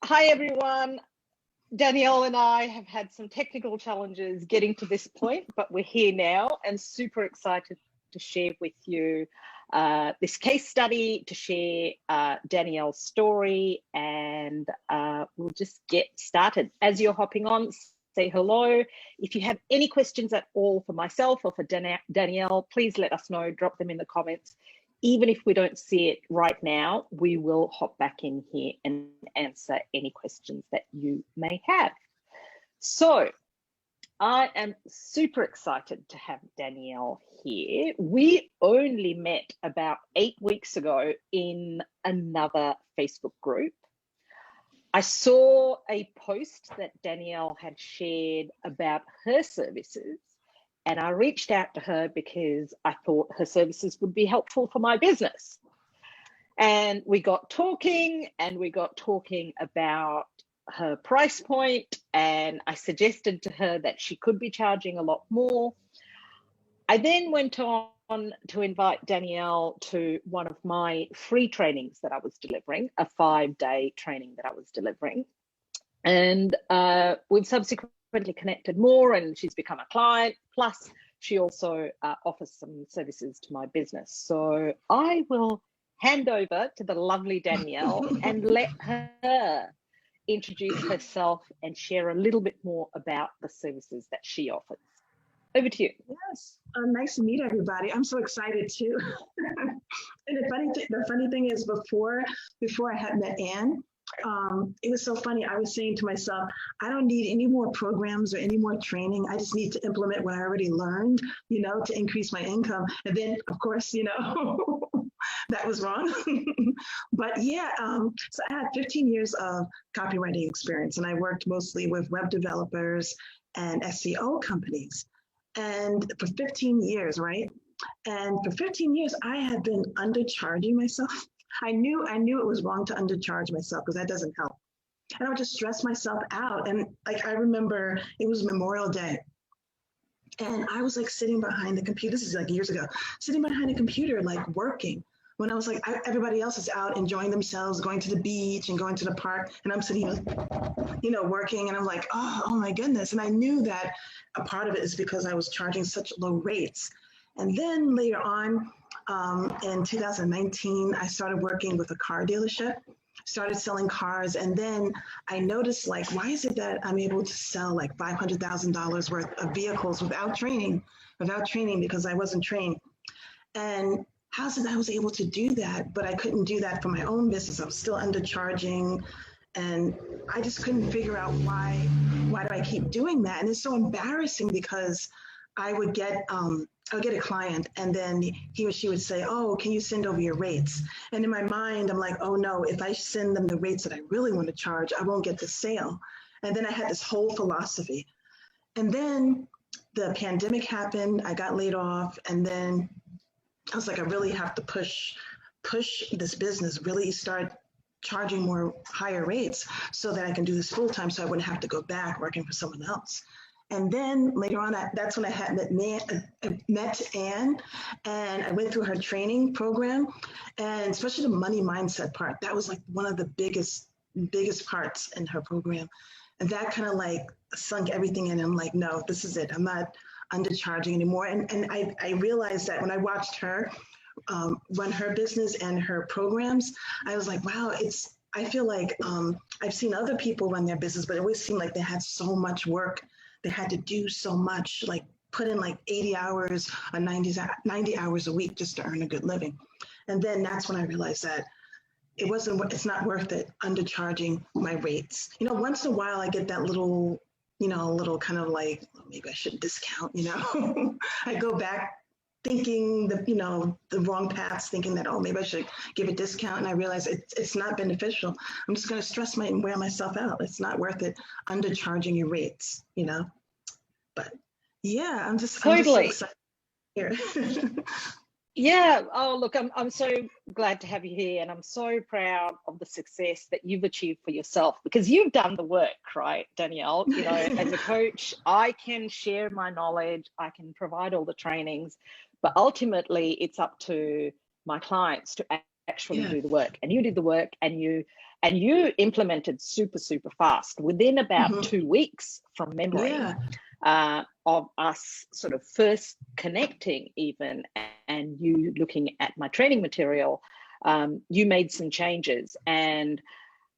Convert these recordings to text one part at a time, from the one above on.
Hi, everyone. Danielle and I have had some technical challenges getting to this point, but we're here now and super excited to share with you this case study, to share Danielle's story, and we'll just get started. As you're hopping on, say hello. If you have any questions at all for myself or for Danielle, please let us know, drop them in the comments. Even if we don't see it right now, we will hop back in here and answer any questions that you may have. So I am super excited to have Danielle here. We only met about 8 weeks ago in another Facebook group. I saw a post that Danielle had shared about her services, and I reached out to her because I thought her services would be helpful for my business. And we got talking about her price point, and I suggested to her that she could be charging a lot more. I then went on to invite Danielle to one of my free trainings that I was delivering, a 5-day training that I was delivering. And we've subsequently connected more, and she's become a client. Plus, she also offers some services to my business. So I will hand over to the lovely Danielle and let her introduce herself and share a little bit more about the services that she offers. Over to you. Yes, nice to meet everybody. I'm so excited too. And the funny thing is, before I had met Anne, it was so funny. I was saying to myself, I don't need any more programs or any more training. I just need to implement what I already learned, to increase my income. And then, of course, that was wrong. But yeah, so I had 15 years of copywriting experience, and I worked mostly with web developers and SEO companies. And for 15 years, right? And for 15 years, I had been undercharging myself. I knew it was wrong to undercharge myself because that doesn't help. And I would just stress myself out. And I remember it was Memorial Day. And I was sitting behind the computer. This is years ago, sitting behind a computer, working. When I was everybody else is out enjoying themselves, going to the beach and going to the park. And I'm sitting, working. And I'm like, oh my goodness. And I knew that a part of it is because I was charging such low rates. And then later on, in 2019, I started working with a car dealership, started selling cars. And then I noticed, why is it that I'm able to sell $500,000 worth of vehicles without training because I wasn't trained. And how is it that I was able to do that, but I couldn't do that for my own business? I was still undercharging, and I just couldn't figure out why do I keep doing that? And it's so embarrassing because I would get a client, and then he or she would say, oh, can you send over your rates? And in my mind, I'm like, oh no, if I send them the rates that I really want to charge, I won't get the sale. And then I had this whole philosophy. And then the pandemic happened, I got laid off, and then I was like, I really have to push this business, really start charging higher rates so that I can do this full time, so I wouldn't have to go back working for someone else. And then later on, that's when I had met Anne, and I went through her training program, and especially the money mindset part. That was one of the biggest parts in her program. And that kind of sunk everything in. And I'm like, no, this is it. I'm not undercharging anymore. And I realized that when I watched her run her business and her programs, I was like, wow, I feel like I've seen other people run their business, but it always seemed like they had so much work. They had to do so much, put in 80 hours or 90 hours a week just to earn a good living. And then that's when I realized that it's not worth it undercharging my rates. Once in a while I get that little kind of maybe I shouldn't discount, I go back thinking the wrong paths, thinking that, oh, maybe I should give a discount. And I realize it's not beneficial. I'm just going to stress and wear myself out. It's not worth it undercharging your rates, But yeah, I'm just so excited here. Yeah. Oh, look, I'm so glad to have you here, and I'm so proud of the success that you've achieved for yourself, because you've done the work, right, Danielle? As a coach, I can share my knowledge, I can provide all the trainings, but ultimately it's up to my clients to actually do the work. And you did the work, and you and you implemented super, super fast within about 2 weeks from memory. Of us sort of first connecting even, and you looking at my training material, you made some changes. And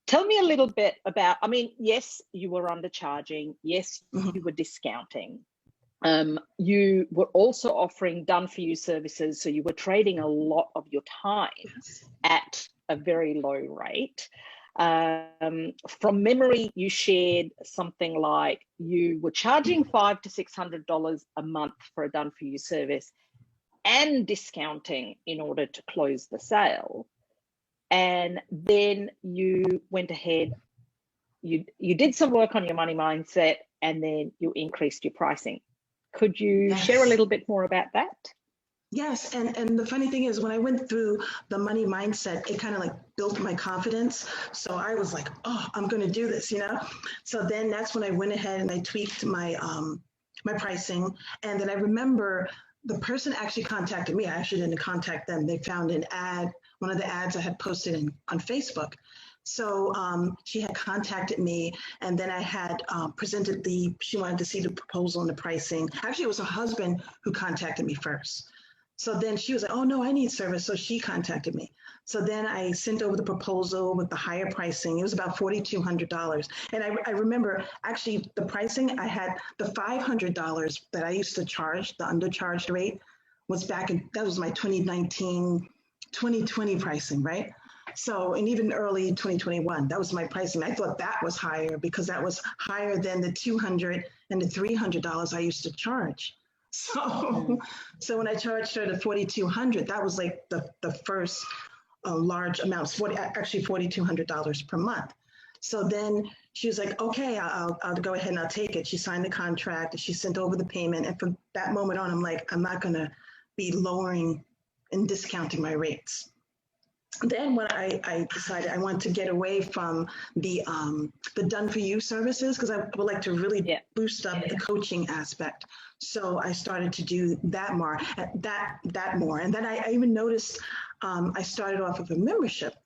tell me a little bit about, I mean, yes, you were undercharging. Yes, you were discounting. You were also offering done-for-you services. So you were trading a lot of your time at a very low rate. From memory, you shared something like you were charging $500 to $600 a month for a done-for-you service and discounting in order to close the sale. And then you went ahead, you did some work on your money mindset, and then you increased your pricing. Could you share a little bit more about that? Yes, and the funny thing is, when I went through the money mindset, it kind of like built my confidence. So I was like, oh, I'm going to do this, you know? So then that's when I went ahead and I tweaked my my pricing. And then I remember the person actually contacted me. I actually didn't contact them. They found an ad, one of the ads I had posted on Facebook. So she had contacted me, and then I had presented she wanted to see the proposal and the pricing. Actually, it was her husband who contacted me first. So then she was like, oh, no, I need service. So she contacted me. So then I sent over the proposal with the higher pricing. It was about $4,200. And I remember actually the pricing, I had the $500 that I used to charge, the undercharged rate was that was my 2019, 2020 pricing, right? So, and even early 2021, that was my pricing. I thought that was higher because that was higher than the $200 and the $300 I used to charge. So when I charged her the $4,200, that was like the first large amount, actually $4,200 per month. So then she was like, okay, I'll go ahead and I'll take it. She signed the contract, she sent over the payment. And from that moment on, I'm like, I'm not gonna be lowering and discounting my rates. Then when I decided I wanted to get away from the done-for-you services, because I would like to really boost up the coaching aspect. So I started to do that more. And then I even noticed I started off with a membership.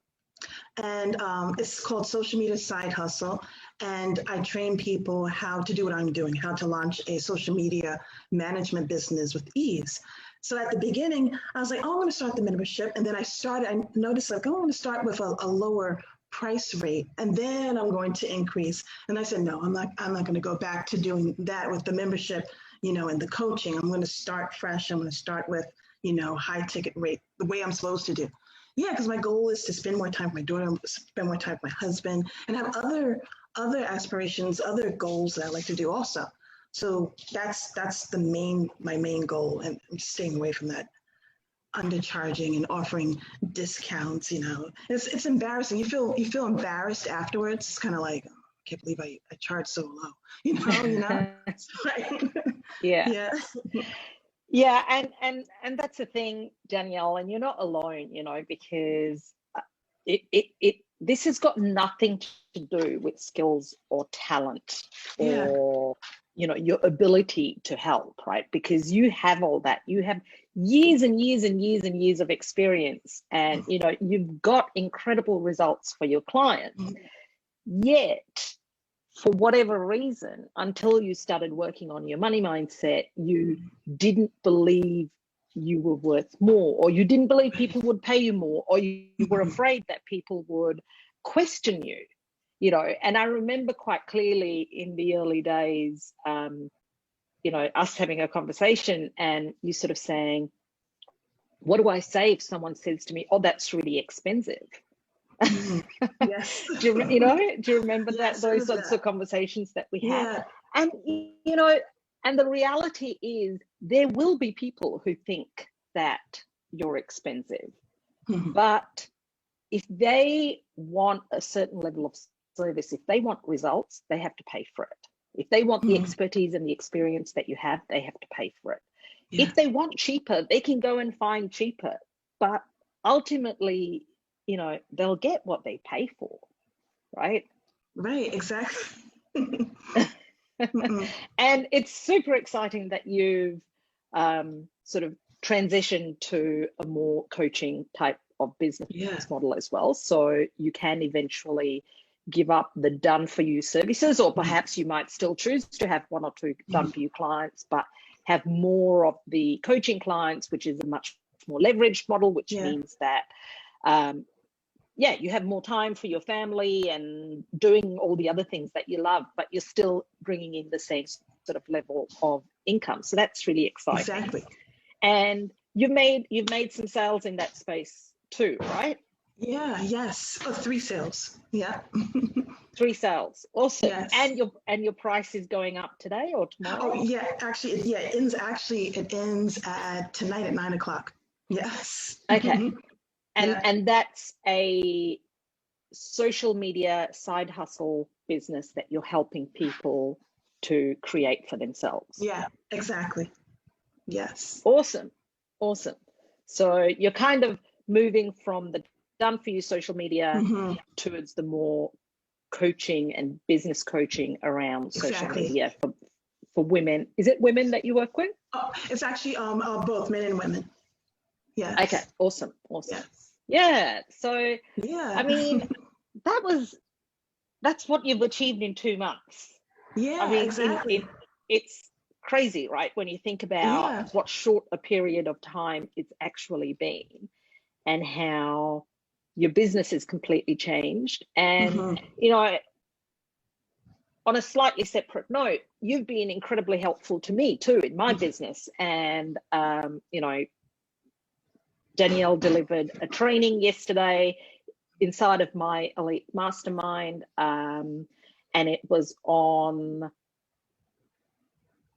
And it's called Social Media Side Hustle. And I train people how to do what I'm doing, how to launch a social media management business with ease. So at the beginning, I was like, oh, I'm going to start the membership. And then I noticed like, oh, I'm going to start with a lower price rate, and then I'm going to increase. And I said, no, I'm not going to go back to doing that with the membership, and the coaching. I'm going to start fresh. I'm going to start with, high ticket rate, the way I'm supposed to do. Yeah, because my goal is to spend more time with my daughter, spend more time with my husband, and have other aspirations, other goals that I like to do also. So that's my main goal, and I'm staying away from that undercharging and offering discounts. It's embarrassing. You feel embarrassed afterwards. It's kind of like, oh, I can't believe I charged so low. Yeah. Yeah, and that's the thing, Danielle, and you're not alone, because this has got nothing to do with skills or talent or your ability to help, right? Because you have all that. You have years and years and years and years of experience, and you've got incredible results for your clients. Yet, for whatever reason, until you started working on your money mindset, you didn't believe you were worth more, or you didn't believe people would pay you more, or you were afraid that people would question you. And I remember quite clearly in the early days, us having a conversation and you sort of saying, what do I say if someone says to me, oh, that's really expensive? Yes. do you remember yes, those sorts of conversations that we had? Yeah. And, and the reality is there will be people who think that you're expensive, but if they want a certain level of service, if they want results, they have to pay for it. If they want the expertise and the experience that you have, they have to pay for it. Yeah. If they want cheaper, they can go and find cheaper, but ultimately, they'll get what they pay for, right? Right, exactly. And it's super exciting that you've sort of transitioned to a more coaching type of business Yeah. model as well. So you can eventually give up the done for you services, or perhaps you might still choose to have one or two done for you clients, but have more of the coaching clients, which is a much more leveraged model, which means that you have more time for your family and doing all the other things that you love, but you're still bringing in the same sort of level of income. So that's really exciting. Exactly. And you've made some sales in that space too, right? Yeah. Yes. Oh, 3 sales. Yeah. 3 sales. Awesome. Yes. And your price is going up today or tomorrow? Oh yeah. Actually, yeah. It ends at tonight at 9:00. Yes. Okay. Yeah. And that's a social media side hustle business that you're helping people to create for themselves. Yeah. Exactly. Yes. Awesome. So you're kind of moving from the done for you social media towards the more coaching and business coaching around social media for women. Is it women that you work with? Oh, it's actually both men and women. Yeah. Okay. Awesome. Yes. Yeah. So Yeah. I mean, that's what you've achieved in 2 months. Yeah. I mean, Exactly. it's crazy, right? When you think about what short a period of time it's actually been, and how your business has completely changed. And on a slightly separate note, you've been incredibly helpful to me too in my business. And Danielle delivered a training yesterday inside of my elite mastermind, and it was on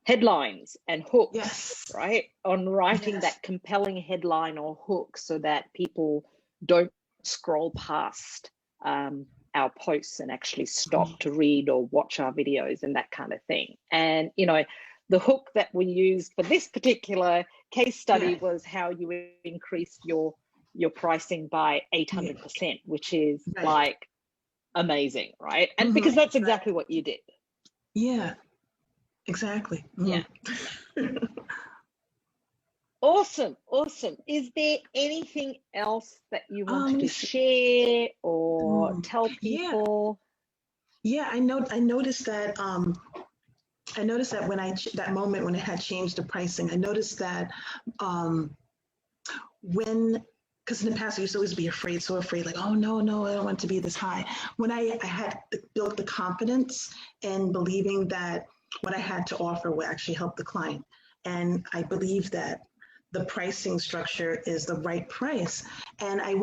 headlines and hooks, right? On writing that compelling headline or hook so that people don't scroll past our posts and actually stop to read or watch our videos and that kind of thing. And the hook that we used for this particular case study was how you increased your pricing by 800%, which is like amazing, right? And because that's exactly what you did. Yeah. Exactly. Yeah. Awesome. Is there anything else that you wanted to share or tell people? Yeah, I noticed that when that moment when it had changed the pricing, I noticed that because in the past I used to always be so afraid, like, oh no, I don't want it to be this high. When I had built the confidence and believing that what I had to offer would actually help the client. And I believe that the pricing structure is the right price. And I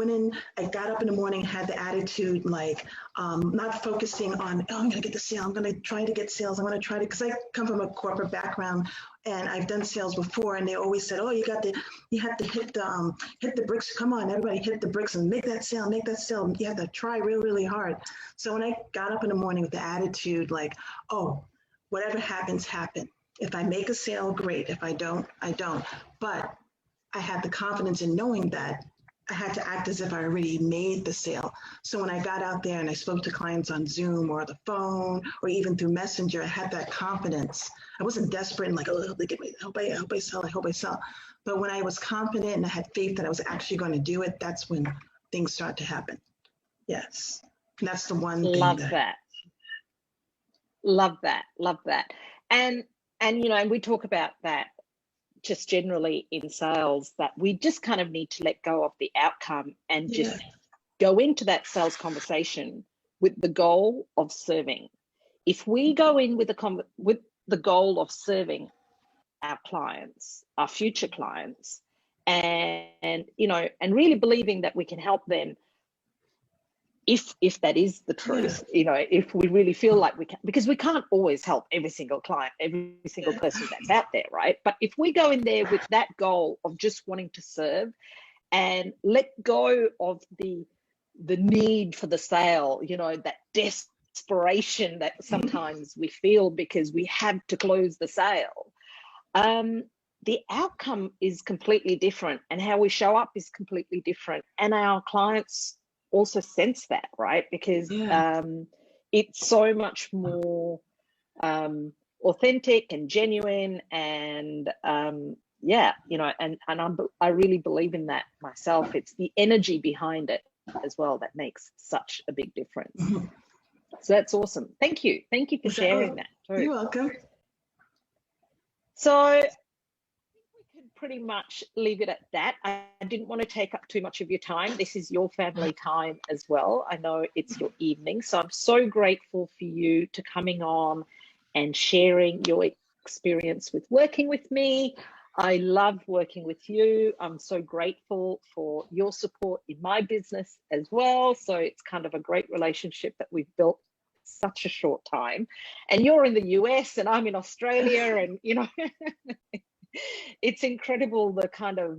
got up in the morning, had the attitude like not focusing on, oh, I'm going to get the sale. I'm going to try to get sales. I'm going to try to, because I come from a corporate background and I've done sales before. And they always said, oh, you have to hit the bricks. Come on, everybody hit the bricks and make that sale. You have to try really, really hard. So when I got up in the morning with the attitude like, oh, whatever happens, happen. If I make a sale, great. If I don't, I don't. But I had the confidence in knowing that I had to act as if I already made the sale. So when I got out there and I spoke to clients on Zoom or the phone or even through Messenger, I had that confidence. I wasn't desperate and like, oh, I hope I sell. But when I was confident and I had faith that I was actually going to do it, that's when things start to happen. Yes. And that's the one thing. Love that. And we talk about that just generally in sales, that we just kind of need to let go of the outcome and just go into that sales conversation with the goal of serving. If we go in with the goal of serving our clients, our future clients, and really believing that we can help them, if that is the truth, if we really feel like we can, because we can't always help every single client, every single person that's out there, right? But if we go in there with that goal of just wanting to serve and let go of the need for the sale, that desperation that sometimes we feel because we have to close the sale, the outcome is completely different and how we show up is completely different. And our clients also sense that, right? Because it's so much more authentic and genuine, and yeah, you know, and I really believe in that myself. It's the energy behind it as well that makes such a big difference. Mhm. So that's awesome. Thank you for sharing that too. You're welcome. So I think we could pretty much leave it at that. I didn't want to take up too much of your time. This is your family time as well. I know it's your evening. So I'm so grateful for you to coming on and sharing your experience with working with me. I love working with you. I'm so grateful for your support in my business as well. So it's kind of a great relationship that we've built in such a short time. And you're in the US and I'm in Australia, and you know, it's incredible the kind of,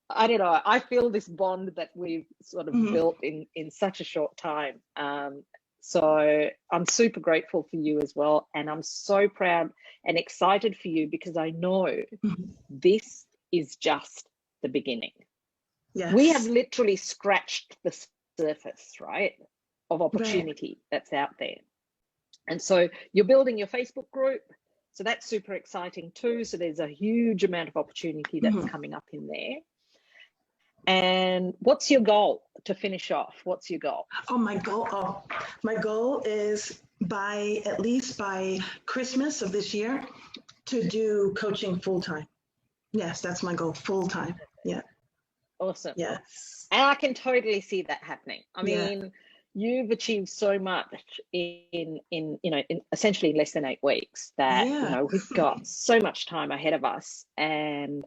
I don't know, I feel this bond that we've sort of built in such a short time. So I'm super grateful for you as well. And I'm so proud and excited for you because I know this is just the beginning. Yes. We have literally scratched the surface, right, of opportunity that's out there. And so you're building your Facebook group. So that's super exciting too. So there's a huge amount of opportunity that's coming up in there. And what's your goal to finish off? What's your goal? Oh, my goal is at least by Christmas of this year to do coaching full time. Yes, that's my goal, full time. Yeah. Awesome. Yes. And I can totally see that happening. I mean, you've achieved so much in essentially in less than 8 weeks that, you know, we've got so much time ahead of us. And,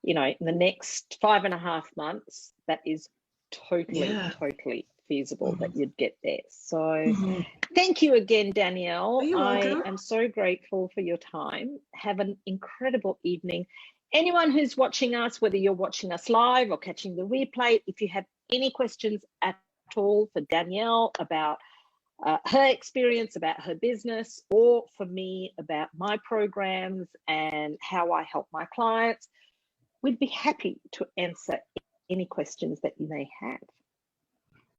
you know, in the next 5.5 months, that is totally feasible that you'd get there. So thank you again, Danielle. I am so grateful for your time. Have an incredible evening. Anyone who's watching us, whether you're watching us live or catching the replay, if you have any questions at all for Danielle about her experience, about her business, or for me about my programs and how I help my clients, we'd be happy to answer any questions that you may have.